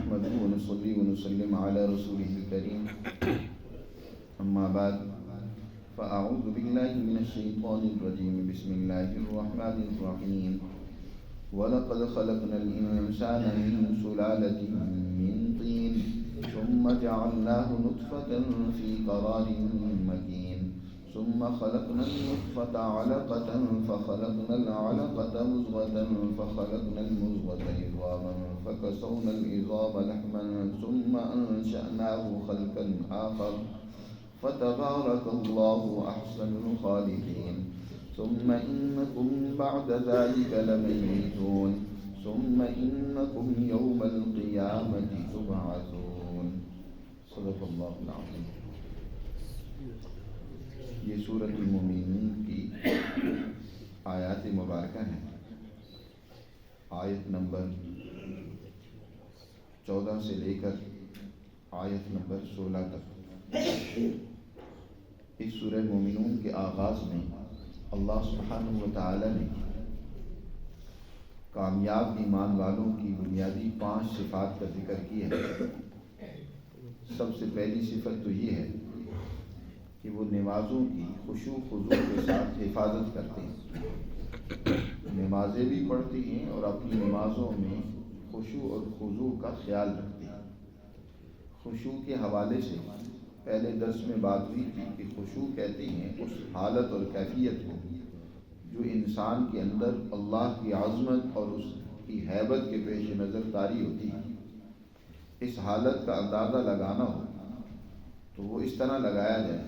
نحمده ونصلي ونسلم على رسوله الكريم أما بعد فأعوذ بالله من الشيطان الرجيم بسم الله الرحمن الرحيم ولقد خلقنا الإنسان من سلالة من طين ثم جعلناه نطفة في قرار مكين ثم خلقنا النطفة علقة فخلقنا العلقة مضغة فخلقنا المضغة عظاما فكسونا العظام لحما ثم أنشأناه خلقا آخر فتبارك الله أحسن الخالقين ثم إنكم بعد ذلك لميتون ثم إنكم يوم القيامة تبعثون صدق اللہ العظیم۔ یہ سورۃ المومنون کی آیات مبارکہ ہیں، آیت نمبر 14 سے لے کر آیت نمبر 16 تک۔ اس سورہ مومنون کے آغاز میں اللہ سبحانہ و تعالی نے کامیاب ایمان والوں کی بنیادی 5 صفات کا ذکر کیا ہے۔ سب سے پہلی صفت تو یہ ہے کہ وہ نمازوں کی خشوع خضوع کے ساتھ حفاظت کرتے ہیں، نمازیں بھی پڑھتی ہیں اور اپنی نمازوں میں خشوع اور خضوع کا خیال رکھتے ہیں۔ خشوع کے حوالے سے پہلے درس میں بات ہوئی تھی کہ خشوع کہتے ہیں اس حالت اور کیفیت کو جو انسان کے اندر اللہ کی عظمت اور اس کی ہیبت کے پیش نظر طاری ہوتی ہے۔ اس حالت کا اندازہ لگانا ہو تو وہ اس طرح لگایا جائے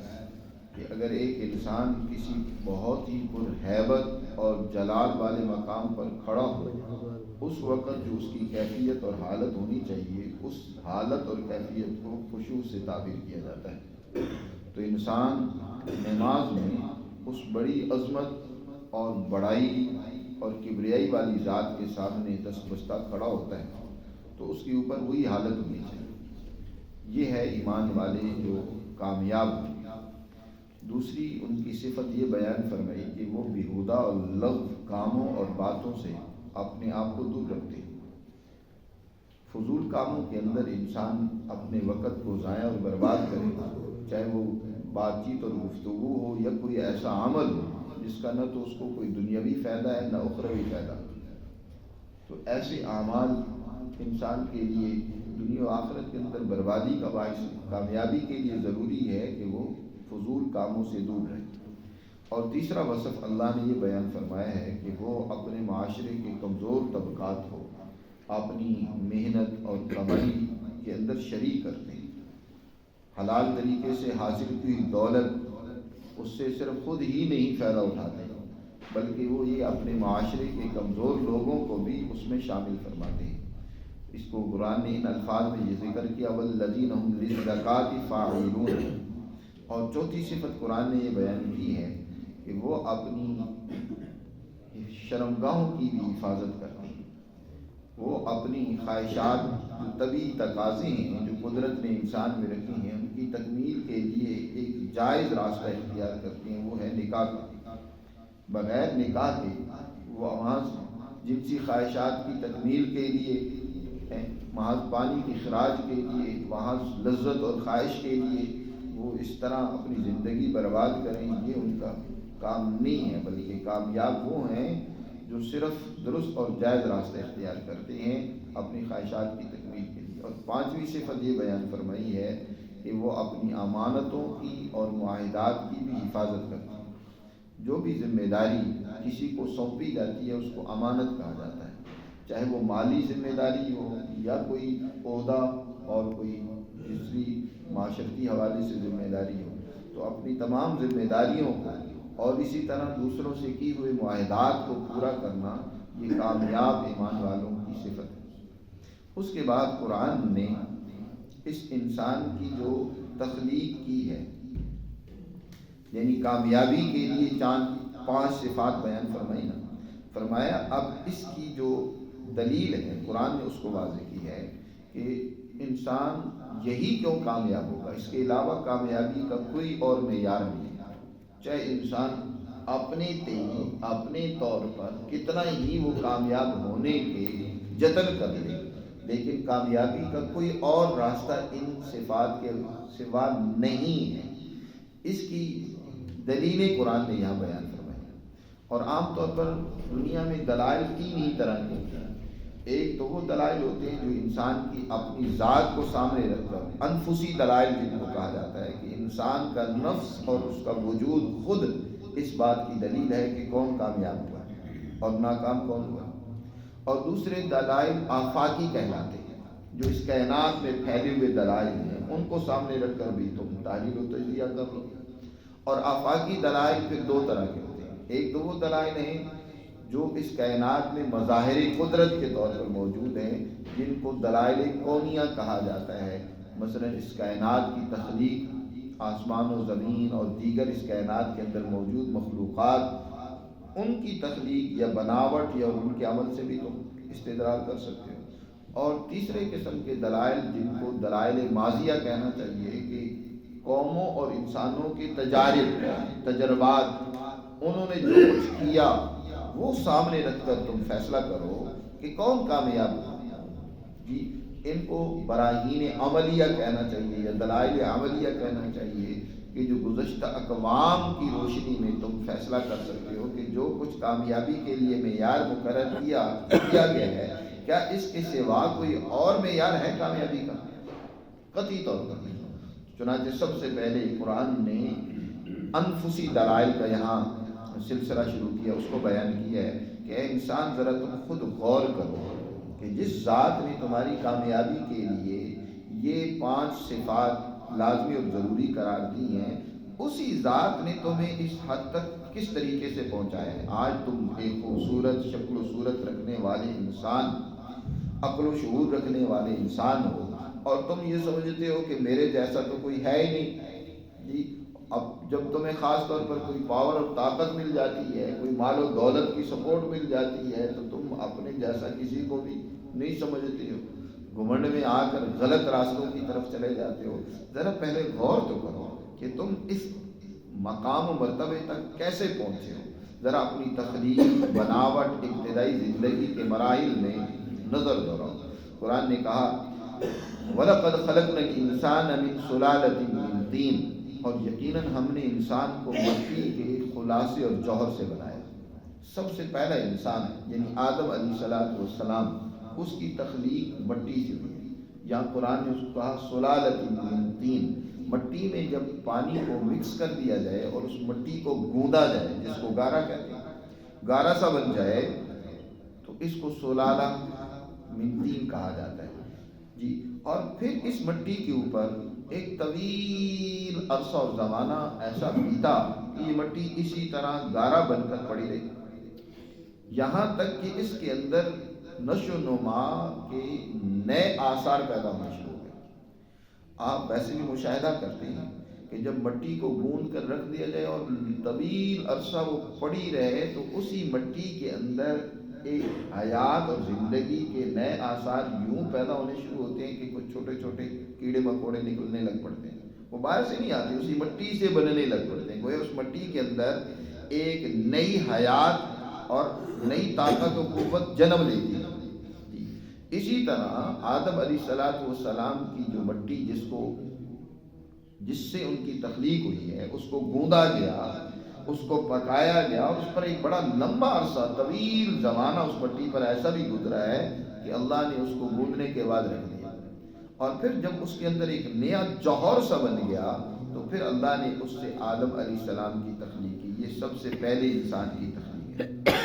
کہ اگر ایک انسان کسی بہت ہی پرہیبت اور جلال والے مقام پر کھڑا ہو، اس وقت جو اس کی کیفیت اور حالت ہونی چاہیے، اس حالت اور کیفیت کو خشوع سے تعبیر کیا جاتا ہے۔ تو انسان نماز میں اس بڑی عظمت اور بڑائی اور کبریائی والی ذات کے سامنے دست بستہ کھڑا ہوتا ہے تو اس کے اوپر وہی حالت ہونی چاہیے۔ یہ ہے ایمان والے جو کامیاب ہیں۔ دوسری ان کی صفت یہ بیان فرمائی کہ وہ بیہودہ اور لغو کاموں اور باتوں سے اپنے آپ کو دور رکھتے ہیں۔ فضول کاموں کے اندر انسان اپنے وقت کو ضائع اور برباد کرے گا، چاہے وہ بات چیت اور گفتگو ہو یا کوئی ایسا عمل ہو جس کا نہ تو اس کو کوئی دنیاوی فائدہ ہے نہ اخروی فائدہ۔ تو ایسے اعمال انسان کے لیے دنیا و آخرت کے اندر بربادی کا باعث، کامیابی کے لیے ضروری ہے کہ وہ فضول کاموں سے دور رہے۔ اور تیسرا وصف اللہ نے یہ بیان فرمایا ہے کہ وہ اپنے معاشرے کے کمزور طبقات کو اپنی محنت اور کمائی کے اندر شریک کرتے ہیں۔ حلال طریقے سے حاصل کی دولت اس سے صرف خود ہی نہیں فائدہ اٹھاتے بلکہ وہ یہ اپنے معاشرے کے کمزور لوگوں کو بھی اس میں شامل فرماتے ہیں۔ اس کو قرآن نے ان الفاظ میں یہ ذکر کیا والذین هم للزکاۃ فاعلون۔ اور چوتھی صفت قرآن نے یہ بیان کی ہے کہ وہ اپنی شرمگاہوں کی بھی حفاظت کرتے ہیں۔ وہ اپنی خواہشات جو طبعی تقاضے ہیں جو قدرت نے انسان میں رکھی ہیں ان کی تکمیل کے لیے ایک جائز راستہ اختیار کرتے ہیں، وہ ہے نکاح کا۔ بغیر نکاح کے وہ محض جنسی خواہشات کی تکمیل کے لیے، محض پانی کی خراج کے لیے، محض لذت اور خواہش کے لیے وہ اس طرح اپنی زندگی برباد کریں، یہ ان کا کام نہیں ہے، بلکہ کامیاب وہ ہیں جو صرف درست اور جائز راستہ اختیار کرتے ہیں اپنی خواہشات کی تکمیل کے لیے۔ اور 5ویں صفت یہ بیان فرمائی ہے کہ وہ اپنی امانتوں کی اور معاہدات کی بھی حفاظت کرتے ہیں۔ جو بھی ذمہ داری کسی کو سونپی جاتی ہے اس کو امانت کہا جاتا ہے، چاہے وہ مالی ذمہ داری ہو یا کوئی عہدہ اور کوئی دوسری معاشرتی حوالے سے ذمہ داری ہو۔ تو اپنی تمام ذمہ داریوں کو اور اسی طرح دوسروں سے کی ہوئے معاہدات کو پورا کرنا یہ کامیاب ایمان والوں کی صفت ہے۔ اس کے بعد قرآن نے اس انسان کی جو تخلیق کی ہے، یعنی کامیابی کے لیے 5 صفات بیان فرمائی نا، فرمایا اب اس کی جو دلیل ہے قرآن نے اس کو واضح کی ہے کہ انسان یہی کیوں کامیاب ہوگا، اس کے علاوہ کامیابی کا کوئی اور معیار نہیں ہے۔ چاہے انسان اپنے طور پر کتنا ہی وہ کامیاب ہونے کے جتن کر لے، لیکن کامیابی کا کوئی اور راستہ ان صفات کے سوا نہیں ہے۔ اس کی دلیلیں قرآن نے یہاں بیان فرمائی، اور عام طور پر دنیا میں دلائل تین ہی طرح کے ہوتے ہیں۔ ایک تو وہ دلائل ہوتے ہیں جو انسان کی اپنی ذات کو سامنے رکھ کر، انفسی دلائل جن کو کہا جاتا ہے کہ انسان کا نفس اور اس کا وجود خود اس بات کی دلیل ہے کہ کون کامیاب ہوا اور ناکام کون ہوا۔ اور دوسرے دلائل آفاقی کہلاتے ہیں، جو اس کائنات میں پھیلے ہوئے دلائل ہیں ان کو سامنے رکھ کر بھی تم تحلیل و تجزیہ کر لو۔ اور آفاقی دلائل پھر دو طرح کے ہوتے ہیں۔ ایک تو وہ دلائل ہیں جو اس کائنات میں مظاہر قدرت کے طور پر موجود ہیں، جن کو دلائل کونیہ کہا جاتا ہے۔ مثلا اس کائنات کی تخلیق، آسمان و زمین اور دیگر اس کائنات کے اندر موجود مخلوقات، ان کی تخلیق یا بناوٹ یا ان کے عمل سے بھی تم استدلال کر سکتے ہو۔ اور تیسرے قسم کے دلائل جن کو دلائل ماضیہ کہنا چاہیے، کہ قوموں اور انسانوں کے تجربات، انہوں نے جو کچھ کیا وہ سامنے رکھ کر تم فیصلہ کرو کہ کون کامیاب ہو۔ جی ان کو براہین عملیہ کہنا چاہیے یا دلائل عملیہ کہنا چاہیے، کہ جو گزشتہ اقوام کی روشنی میں تم فیصلہ کر سکتے ہو کہ جو کچھ کامیابی کے لیے معیار مقرر کیا گیا ہے، کیا اس کے سوا کوئی اور معیار ہے کامیابی کا؟ قطعی طور پر نہیں۔ چنانچہ سب سے پہلے قرآن نے انفسی دلائل کا یہاں سلسلہ شروع کیا، اس کو بیان کیا ہے کہ اے انسان ذرا تم خود غور کرو کہ جس ذات نے تمہاری کامیابی کے لیے یہ 5 صفات لازمی اور ضروری قرار دی ہیں، اسی ذات نے تمہیں اس حد تک کس طریقے سے پہنچایا ہے۔ آج تم ایک خوبصورت شکل و صورت رکھنے والے انسان، عقل و شعور رکھنے والے انسان ہو، اور تم یہ سمجھتے ہو کہ میرے جیسا تو کوئی ہے ہی نہیں۔ جی اب جب تمہیں خاص طور پر کوئی پاور اور طاقت مل جاتی ہے، کوئی مال و دولت کی سپورٹ مل جاتی ہے، تو تم اپنے جیسا کسی کو بھی نہیں سمجھتے ہو، گھمنڈ میں آ کر غلط راستوں کی طرف چلے جاتے ہو۔ ذرا پہلے غور تو کرو کہ تم اس مقام و مرتبے تک کیسے پہنچے ہو۔ ذرا اپنی تخلیق، بناوٹ، ابتدائی زندگی کے مراحل میں نظر دوڑاؤ۔ قرآن نے کہا وَلَقَدْ خَلَقْنَا الْإِنسَانَ مِنْ صُلَالَةٍ مِّن طِينٍ، اور یقیناً ہم نے انسان کو مٹی کے خلاصے اور جوہر سے بنایا۔ سب سے پہلا انسان یعنی آدم علیہ السلام، اس کی تخلیق مٹی سے ہوئی۔ یہاں قرآن نے اس کو کہا صُلَالَةٍ مِّن طِين، مٹی میں جب پانی کو مکس کر دیا جائے اور اس مٹی کو گوندا جائے، جس کو گارا کہتے ہیں، گارا سا بن جائے، تو اس کو صُلَالَةٍ مِّن طِين کہا جاتا ہے۔ جی اور پھر اس مٹی کے اوپر ایک طویل عرصہ اور زمانہ ایسا بیتا کہ یہ مٹی اسی طرح گارا بن کر پڑی رہی، یہاں تک کہ اس کے اندر نشو و نما کے نئے آثار پیدا ہونا شروع ہو گئے۔ آپ ویسے بھی مشاہدہ کرتے ہیں کہ جب مٹی کو گوندھ کر رکھ دیا جائے اور طویل عرصہ وہ پڑی رہے، تو اسی مٹی کے اندر ایک حیات اور زندگی کے نئے آثار یوں پیدا ہونے شروع ہوتے ہیں کہ کچھ چھوٹے چھوٹے کیڑے مکوڑے نکلنے لگ پڑتے ہیں۔ وہ باہر سے نہیں آتے، اسی مٹی سے بننے لگ پڑتے ہیں۔ گویا اس مٹی کے اندر ایک نئی حیات اور نئی طاقت و قوت جنم لیتی ہے۔ اسی طرح آدم علیہ السلام کی جو مٹی جس سے ان کی تخلیق ہوئی ہے، اس کو گوندا گیا، اس کو پکایا گیا، اور اس پر ایک بڑا لمبا عرصہ طویل زمانہ اس مٹی پر ایسا بھی گزرا ہے کہ اللہ نے اس کو گوندنے کے بعد رکھ دیا، اور پھر جب اس کے اندر ایک نیا جوہر سا بن گیا، تو پھر اللہ نے اس سے آدم علیہ السلام کی تخلیق کی۔ یہ سب سے پہلے انسان کی تخلیق ہے۔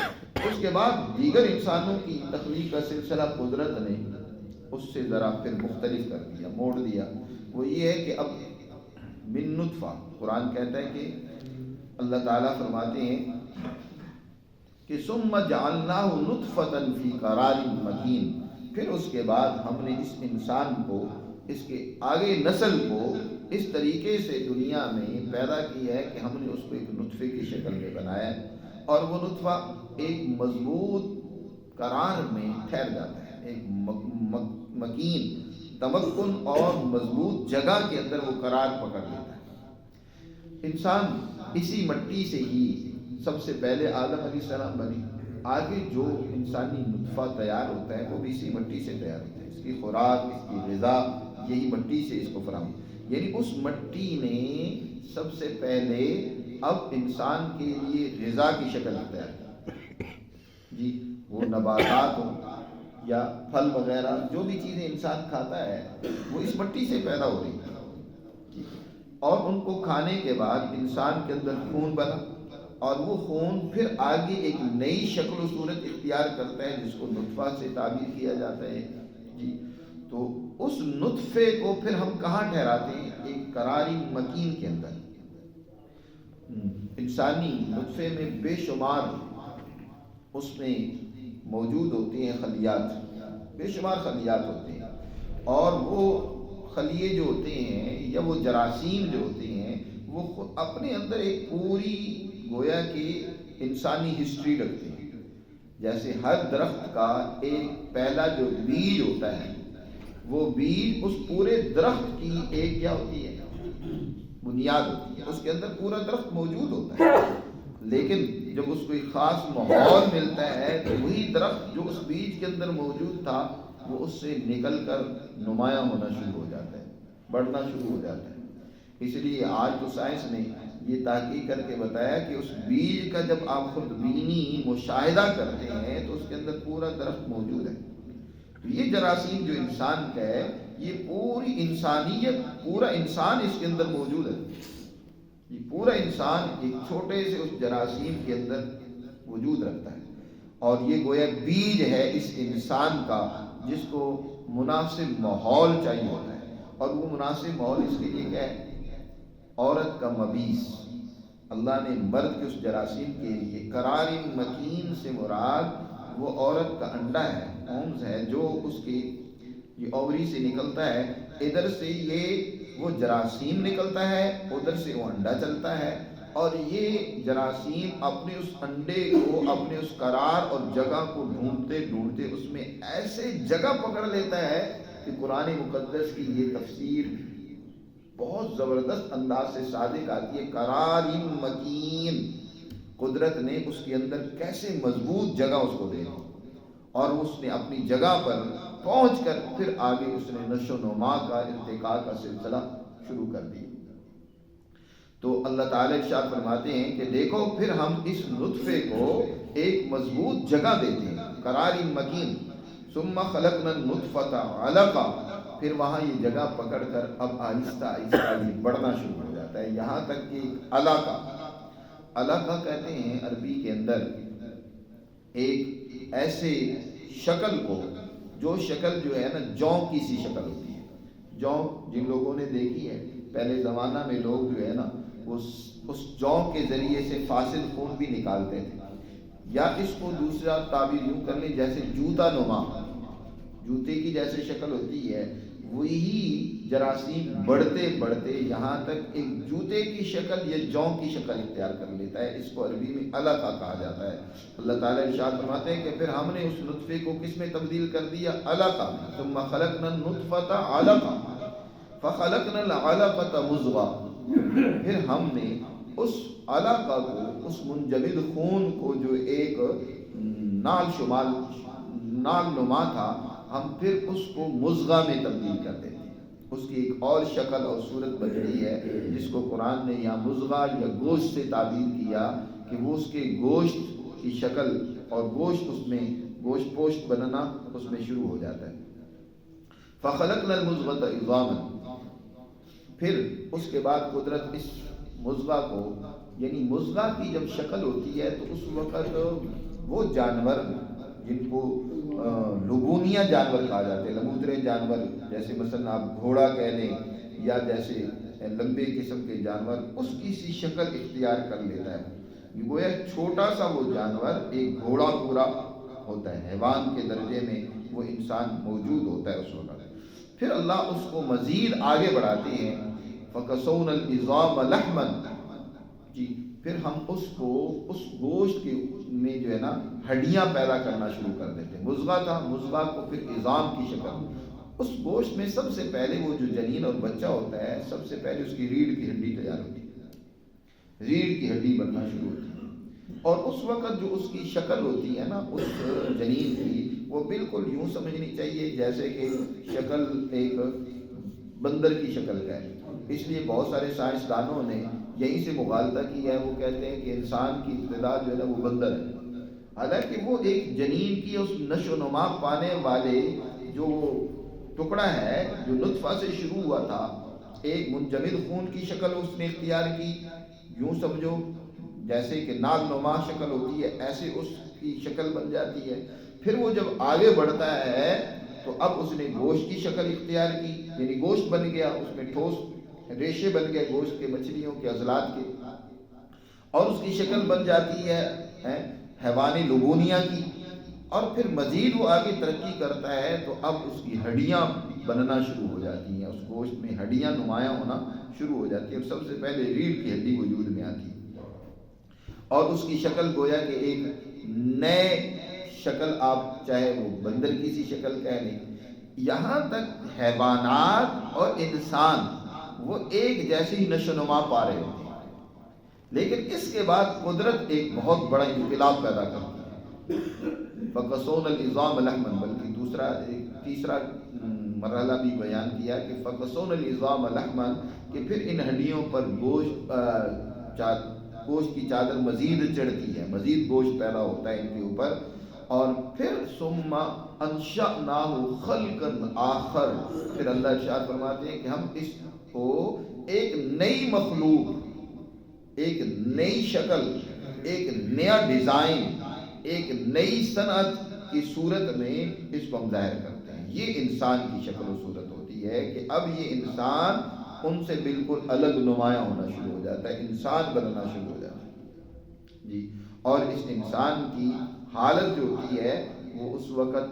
اس کے بعد دیگر انسانوں کی تخلیق کا سلسلہ قدرت نے اس سے ذرا پھر مختلف کر دیا، موڑ دیا۔ وہ یہ ہے کہ اب من نطفہ، قرآن کہتا ہے کہ اللہ تعالیٰ فرماتے ہیں کہ ثم جعلناہ نطفۃ فی قرار مکین، پھر اس کے بعد ہم نے اس انسان کو، اس کے آگے نسل کو اس طریقے سے دنیا میں پیدا کیا ہے کہ ہم نے اس کو ایک نطفے کی شکل میں بنایا ہے، اور وہ نطفہ ایک مضبوط قرار میں ٹھہر جاتا ہے، ایک مکین، تمکن اور مضبوط جگہ کے اندر وہ قرار پکڑ لیتا ہے۔ انسان اسی مٹی سے ہی سب سے پہلے آدم علیہ السلام بنی، آگے جو انسانی نطفہ تیار ہوتا ہے وہ بھی اسی مٹی سے تیار ہوتا ہے۔ اس کی خوراک، اس کی غذا یہی مٹی سے اس کو فراہم، یعنی اس مٹی نے سب سے پہلے اب انسان کے لیے غذا کی شکل اختیار کی جی، وہ نباتات ہوں یا پھل وغیرہ جو بھی چیزیں انسان کھاتا ہے وہ اس مٹی سے پیدا ہو رہی ہے، اور ان کو کھانے کے بعد انسان کے اندر خون بنا، اور وہ خون پھر آگے ایک نئی شکل و صورت اختیار کرتا ہے جس کو نطفہ سے تعبیر کیا جاتا ہے جی۔ تو اس نطفے کو پھر ہم کہاں ٹھہراتے ہیں؟ ایک قراری مکین کے اندر۔ انسانی نطفے میں بے شمار اس میں موجود ہوتے ہیں خلیات، بے شمار خلیات ہوتے ہیں، اور وہ خلیے جو ہوتے ہیں یا وہ جراثیم جو ہوتے ہیں وہ خود اپنے اندر ایک پوری گویا کہ انسانی ہسٹری رکھتے ہیں۔ جیسے ہر درخت کا ایک پہلا جو بیج ہوتا ہے، وہ بیج اس پورے درخت کی ایک کیا ہوتی ہے؟ بنیاد ہوتی ہے، اس کے اندر پورا درخت موجود ہوتا ہے، لیکن جب اس کو ایک خاص ماحول ملتا ہے تو وہی درخت جو اس بیج کے اندر موجود تھا وہ اس سے نکل کر نمایاں ہونا شروع ہو جاتا ہے، بڑھنا شروع ہو جاتا ہے۔ اس لیے آج تو سائنس نے یہ تحقیق کر کے بتایا کہ اس بیج کا جب آپ خود بینی مشاہدہ کرتے ہیں تو اس کے اندر پورا درخت موجود ہے۔ یہ جراثیم جو انسان کا ہے، یہ پوری انسانیت، پورا انسان اس کے اندر موجود ہے۔ یہ پورا انسان ایک چھوٹے سے اس جراثیم کے اندر وجود رکھتا ہے، اور یہ گویا بیج ہے اس انسان کا جس کو مناسب ماحول چاہیے ہوتا ہے، اور وہ مناسب ماحول اس کے لیے کیا ہے؟ عورت کا مبیس۔ اللہ نے مرد کے اس جراثیم کے لیے قرار مکین سے مراد وہ عورت کا انڈا ہے، اومز ہے، جو اس کی یہ اوری سے نکلتا ہے، ادھر سے یہ وہ جراثیم نکلتا ہے، ادھر سے وہ انڈا چلتا ہے، اور یہ جراثیم اپنے اس انڈے کو، اپنے اس قرار اور جگہ کو ڈھونڈتے ڈھونڈتے اس میں ایسے جگہ پکڑ لیتا ہے کہ قرآن مقدس کی یہ تفسیر بہت زبردست انداز سے صادق آتی ہے۔ قرار مکین، قدرت نے اس کے اندر کیسے مضبوط جگہ اس کو دے دی، اور اس نے اپنی جگہ پر پہنچ کر پھر آگے اس نے نشو و نما کا، ارتقاء کا سلسلہ شروع کر دیا۔ تو اللہ تعالیٰ ارشاد فرماتے ہیں کہ دیکھو پھر ہم اس نطفے کو ایک مضبوط جگہ دیتے ہیں، قرار مکین، ثم خلقنا النطفة علقہ، پھر وہاں یہ جگہ پکڑ کر اب آہستہ آہستہ یہ بڑھنا شروع ہو جاتا ہے، یہاں تک کہ علقہ، علقہ کہتے ہیں عربی کے اندر ایک ایسے شکل کو، جو شکل جو ہے نا جوں کی سی شکل ہوتی ہے۔ جوں جن لوگوں نے دیکھی ہے، پہلے زمانہ میں لوگ جو ہے نا اس جوں کے ذریعے سے فاصل خون بھی نکالتے تھے، یا اس کو دوسرا تعبیر یوں کر لیں جیسے جوتا نما، جوتے کی جیسے شکل ہوتی ہے، وہی جراثیم بڑھتے بڑھتے یہاں تک ایک جوتے کی شکل یا جوں کی شکل اختیار کر لیتا ہے، اس کو عربی میں علقہ کہا جاتا ہے۔ اللہ تعالیٰ ارشاد فرماتے ہیں کہ پھر ہم نے اس نطفے کو کس میں تبدیل کر دیا؟ علقہ، ثم خلقنا النطفة علقہ فخلقنا العلقة مضغہ، پھر ہم نے اس علقہ کو، اس منجمد خون کو جو ایک نال شمال نال نما تھا، ہم پھر اس کو مضغہ میں تبدیل کر دیتے ہیں، اس کی ایک اور شکل اور صورت بن رہی ہے جس کو قرآن نے یہاں مضغہ یا گوشت سے تعبیر کیا کہ وہ اس کے گوشت کی شکل اور گوشت، اس میں گوشت پوشت بننا اس میں شروع ہو جاتا ہے۔ فخلقنا المضغة عظاما، پھر اس کے بعد قدرت اس مضغہ کو، یعنی مضغہ کی جب شکل ہوتی ہے تو اس وقت وہ جانور جن کو لبونیہ جانور کہا جاتے ہیں، لبودرے جانور، جیسے مثلا آپ گھوڑا کہہ لیں یا جیسے لمبے قسم کے جانور، اس کی سی شکل اختیار کر لیتا ہے، گویا چھوٹا سا وہ جانور ایک گھوڑا پورا ہوتا ہے، حیوان کے درجے میں وہ انسان موجود ہوتا ہے اس وقت۔ پھر اللہ اس کو مزید آگے بڑھاتے ہیں، فَكَسَوْنَا الْعِظَامَ لَحْمًا، جی پھر ہم اس کو اس گوشت کے میں جو ہے نا ہڈیاں پیدا کرنا شروع کر دیتے ہیں۔ مضغہ تھا، مضغہ کو پھر عظام کی شکل، اس گوشت میں سب سے پہلے وہ جو جنین اور بچہ ہوتا ہے، سب سے پہلے اس کی ریڑھ کی ہڈی تیار ہوتی ہے، ریڑھ کی ہڈی بننا شروع ہوتی ہے، اور اس وقت جو اس کی شکل ہوتی ہے نا اس جنین کی، وہ بالکل یوں سمجھنی چاہیے جیسے کہ شکل ایک بندر کی شکل کا ہے. اس لیے بہت سارے سائنسدانوں نے یہیں سے مغالطہ کی ہے. وہ کہتے ہیں کہ انسان کی ابتدا جو ہے نا وہ بندر ہے، حالانکہ وہ ایک جنین کی اس نشو و نما پانے والے جو ٹکڑا ہے جو نطفہ سے شروع ہوا تھا، ایک منجمد خون کی شکل اس نے اختیار کی. یوں سمجھو جیسے کہ ناگ نما شکل ہوتی ہے ایسے اس کی شکل بن جاتی ہے. پھر وہ جب آگے بڑھتا ہے تو اب اس نے گوشت کی شکل اختیار کی، یعنی گوشت بن گیا، اس میں ٹھوس ریشے بن گئے گوشت کے، مچھلیوں کے، عضلات کے، اور اس کی شکل بن جاتی ہے حیوانی لبونیہ کی. اور پھر مزید وہ آگے ترقی کرتا ہے تو اب اس کی ہڈیاں بننا شروع ہو جاتی ہیں، اس گوشت میں ہڈیاں نمایاں ہونا شروع ہو جاتی ہیں. اور سب سے پہلے ریڑھ کی ہڈی وجود میں آتی ہے اور اس کی شکل گویا کہ ایک نئے شکل، آپ چاہے وہ بندر کی سی شکل کہہ لیں. یہاں تک حیوانات اور انسان وہ ایک جیسی ہی نشو و نما پا رہے ہوتے ہیں، لیکن اس کے بعد قدرت ایک بہت بڑا انقلاب پیدا کرتی ہے. فَقَسَوْنَ الْعِظَامَ لَحْمًا، بلکہ تیسرا مرحلہ بھی بیان کیا کہ فَقَسَوْنَ الْعِظَامَ لَحْمًا، کہ پھر ان ہڈیوں پر گوشت کی چادر مزید چڑھتی ہے، مزید گوشت پیدا ہوتا ہے ان کے اوپر. اور پھر ثُمَّ أَنشَأْنَاهُ خَلْقًا آخر، پھر اللہ ارشاد فرماتے ہیں کہ ہم اس کو ایک نئی مخلوق، ایک نئی شکل، ایک نیا ڈیزائن، ایک نئی صنعت کی صورت میں اس کو ہم ظاہر کرتے ہیں. یہ انسان کی شکل و صورت ہوتی ہے کہ اب یہ انسان ان سے بالکل الگ نمایاں ہونا شروع ہو جاتا ہے، انسان بننا شروع ہو جاتا ہے جی. اور اس انسان کی حالت جو ہوتی ہے وہ اس وقت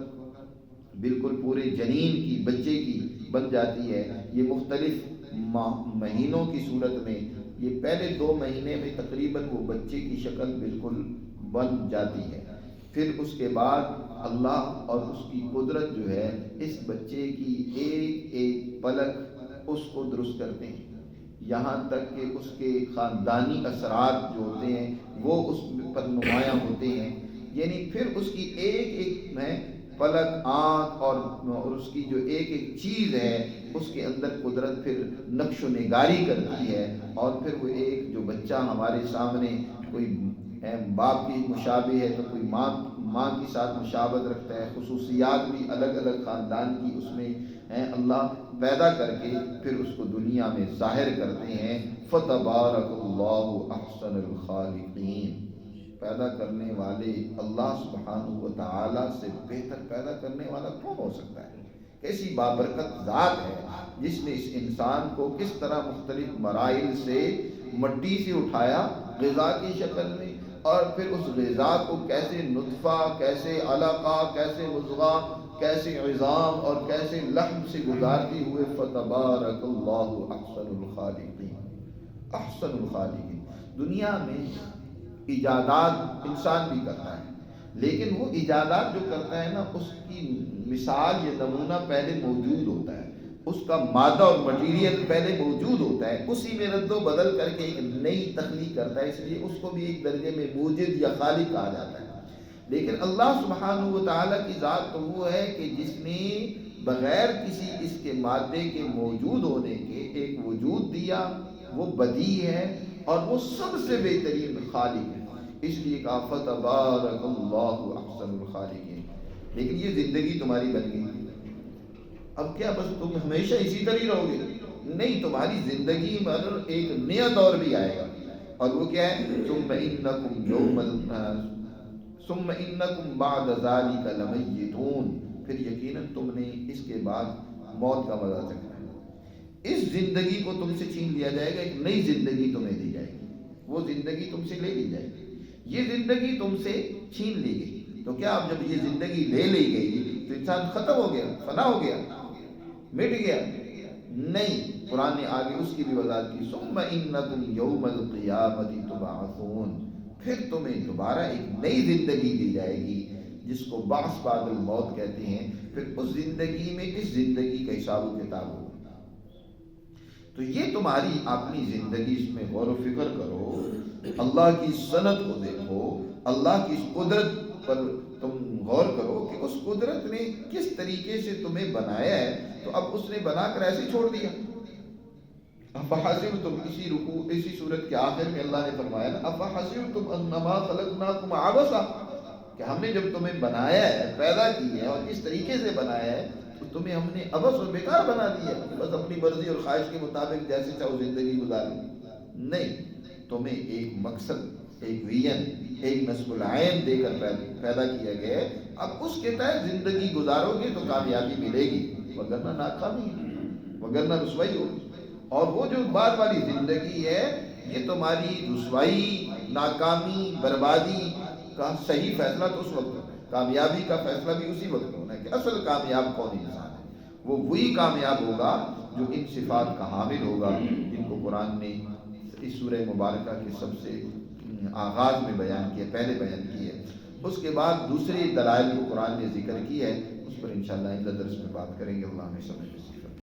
بالکل پورے جنین کی، بچے کی بن جاتی ہے. یہ مختلف مہینوں کی صورت میں، یہ پہلے 2 مہینے میں تقریباً وہ بچے کی شکل بالکل بن جاتی ہے. پھر اس کے بعد اللہ اور اس کی قدرت جو ہے اس بچے کی ایک ایک پلک اس کو درست کرتے ہیں، یہاں تک کہ اس کے خاندانی اثرات جو ہوتے ہیں وہ اس پر نمایاں ہوتے ہیں. یعنی پھر اس کی ایک ایک پلک، آنکھ اور اس کی جو ایک ایک چیز ہے اس کے اندر قدرت پھر نقش و نگاری کرتی ہے. اور پھر وہ ایک جو بچہ ہمارے سامنے کوئی باپ کی مشابہ ہے تو کوئی ماں کے ساتھ مشابہت رکھتا ہے، خصوصیات بھی الگ الگ خاندان کی اس میں اللہ پیدا کر کے پھر اس کو دنیا میں ظاہر کرتے ہیں. فَتَبَارَكَ اللَّهُ أَحْسَنُ الْخَالِقِينَ، پیدا کرنے والے اللہ سبحانہ و تعالی سے بہتر پیدا کرنے والا کون ہو سکتا ہے؟ کیسی بابرکت ذات ہے جس نے اس انسان کو کس طرح مختلف مراحل سے مٹی سے اٹھایا غذا کی شکل میں، اور پھر اس غذا کو کیسے نطفہ، کیسے علقہ، کیسے مضغہ، کیسے عظام اور کیسے لحم سے گزارتے ہوئے فَتَبَارَكَ اللَّهُ أَحْسَنُ الْخَالِقِينَ. احسن الخالقین. دنیا میں ایجادات انسان بھی کرتا ہے، لیکن وہ ایجادات جو کرتا ہے نا اس کی مثال یا نمونہ پہلے موجود ہوتا ہے، اس کا مادہ اور مٹیریل پہلے موجود ہوتا ہے، اسی میں رد و بدل کر کے ایک نئی تخلیق کرتا ہے. اس لیے اس کو بھی ایک درجے میں موجد یا خالق کہا جاتا ہے. لیکن اللہ سبحانہ و تعالیٰ کی ذات تو وہ ہے کہ جس نے بغیر کسی اس کے مادے کے موجود ہونے کے ایک وجود دیا، وہ بدیع ہے اور وہ سب سے بہترین خالق ہے. اس لیے کہا فَتَبَارَكَ اللَّهُ أَحْسَنُ الْخَالِقِينَ. لیکن یہ زندگی تمہاری بن گئی، اب کیا بس تم ہمیشہ اسی طرح رہو گے؟ نہیں، تمہاری زندگی میں ایک نیا دور بھی آئے گا، اور وہ کیا ہے؟ ثُمَّ إِنَّكُمْ بَعْدَ ذَلِكَ لَمَيِّتُونَ، پھر یقیناً تم نے اس کے بعد موت کا مزہ چکھنا ہے. اس زندگی کو تم سے چھین لیا جائے گا، ایک نئی زندگی تمہیں دی جائے گی، وہ زندگی تم سے لے لی جائے گی. یہ زندگی تم سے چھین لی گئی تو کیا اب جب یہ زندگی لے لی گئی تو انسان ختم ہو گیا، فنا ہو گیا، مٹ گیا؟ نہیں، قرآن نے آگے اس کی بھی وضاحت کی. ثُمَّ إِنَّكُمْ يَوْمَ الْقِيَامَةِ تُبْعَثُونَ، پھر تمہیں دوبارہ ایک نئی زندگی دی جائے گی جس کو بعث بعد الموت کہتے ہیں. پھر اس زندگی میں اس زندگی کا حساب و کتاب ہوگا. تو یہ تمہاری اپنی زندگی، اس میں غور و فکر کرو، اللہ کی صنعت کو دیکھو، اللہ کی اس قدرت پر تم غور کرو کہ اس قدرت نے کس طریقے سے تمہیں بنایا ہے، تو اب اس نے بنا کر ایسے چھوڑ دیا۔ افحسبتم، اسی رکوع اسی صورت کے آخر میں اللہ نے فرمایا نا افحسبتم انما خلقناکم عبثا، کہ ہم نے جب تمہیں بنایا ہے، پیدا کی ہے اور اس طریقے سے بنایا ہے تو تمہیں ہم نے عبث اور بیکار بنا دیا کہ بس اپنی مرضی اور خواہش کے مطابق جیسے چاہو زندگی گزاریں۔ نہیں، تمہیں ایک مقصد، ایک ویژن، ایک نصب العین دے کر پیدا کیا گیا ہے۔ اب اس کے تحت زندگی گزارو گے تو کامیابی ملے گی، وگرنہ ناکامی، وگرنہ رسوائی ہوگی۔ اور وہ جو بعد والی زندگی ہے، یہ تمہاری رسوائی، ناکامی، بربادی کا صحیح فیصلہ تو اس وقت ہونا ہے، کامیابی کا فیصلہ بھی اسی وقت ہونا ہے کہ اصل کامیاب کون انسان ہے۔ وہ وہی کامیاب ہوگا جو ان صفات کا حامل ہوگا جن کو قرآن نے اس سورہ مبارکہ کے سب سے آغاز میں بیان کیا، پہلے بیان کی ہے۔ اس کے بعد دوسری دلائل کو قرآن نے ذکر کی ہے، اس پر انشاءاللہ ان درس میں بات کریں گے۔ اللہ ہمیں سمجھ